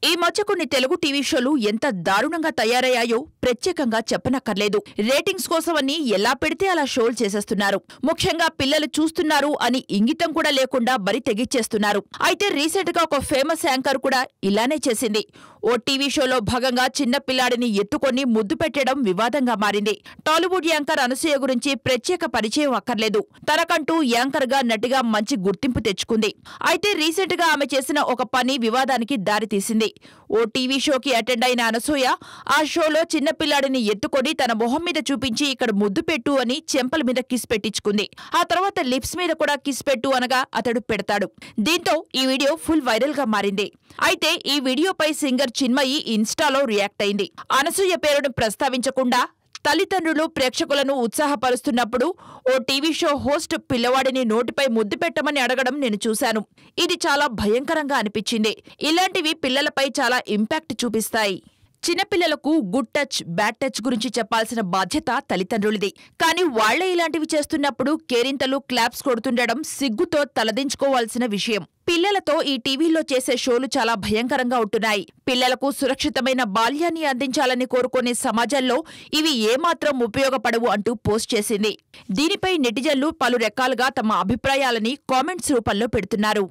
ఈ మధ్య కొన్ని తెలుగు టీవీ షోలు ఎంత దారుణంగా తయారయ్యాయో ప్రత్యేకంగా చెప్పనక్కర్లేదు. రేటింగ్స్ కోసమని ఎలా పెడితే అలా షోలు చేసేస్తున్నారు. ముఖ్యంగా పిల్లలు చూస్తున్నారు అని ఇంగితం కూడా లేకుండా బరి తెగిచ్చేస్తున్నారు. అయితే రీసెంట్ గా ఒక ఫేమస్ యాంకర్ కూడా ఇలానే చేసింది. ఓ టీవీ షోలో భాగంగా చిన్న పిల్లాడిని ఎత్తుకొని ముద్దు పెట్టడం వివాదంగా మారింది. టాలీవుడ్ యాంకర్ అనసూయ గురించి ప్రత్యేక పరిచయం అక్కర్లేదు. తనకంటూ యాంకర్ గా నటిగా మంచి గుర్తింపు తెచ్చుకుంది. అయితే రీసెంట్ గా ఆమె చేసిన ఒక పని వివాదానికి దారితీసింది. ఓ టీవీ షోకి అటెండ్ అయిన అనసూయ ఆ షోలో చిన్నపిల్లాడిని ఎత్తుకొని తన మొహం మీద చూపించి ఇక్కడ ముద్దు పెట్టు అని చెంపల మీద కిస్ పెట్టించుకుంది. ఆ తర్వాత లిప్స్ మీద కూడా కిస్ పెట్టు అనగా అతడు పెడతాడు. దీంతో ఈ వీడియో ఫుల్ వైరల్ గా మారింది. అయితే ఈ వీడియోపై సింగర్ చిన్మయి ఇన్స్టాలో రియాక్ట్ అయింది. అనసూయ పేరును ప్రస్తావించకుండా తల్లిదండ్రులు ప్రేక్షకులను ఉత్సాహపరుస్తున్నప్పుడు ఓ టీవీ షో హోస్ట్ పిల్లవాడిని నోటిపై ముద్దు పెట్టమని అడగడం నేను చూశాను. ఇది చాలా భయంకరంగా అనిపించింది. ఇలాంటివి పిల్లలపై చాలా ఇంపాక్ట్ చూపిస్తాయి. చిన్నపిల్లలకు గుడ్ టచ్, బ్యాడ్ టచ్ గురించి చెప్పాల్సిన బాధ్యత తల్లిదండ్రులది. కానీ వాళ్లే ఇలాంటివి చేస్తున్నప్పుడు కేరింతలు, క్లాప్స్ కొడుతుండడం సిగ్గుతో తలదించుకోవాల్సిన విషయం. పిల్లలతో ఈ టీవీలో చేసే షోలు చాలా భయంకరంగా ఉంటున్నాయి. పిల్లలకు సురక్షితమైన బాల్యాన్ని అందించాలని కోరుకునే సమాజంలో ఇవి ఏమాత్రం ఉపయోగపడవు అంటూ పోస్ట్ చేసింది. దీనిపై నెటిజన్లు పలు రకాలుగా తమ అభిప్రాయాలని కామెంట్స్ రూపంలో పెడుతున్నారు.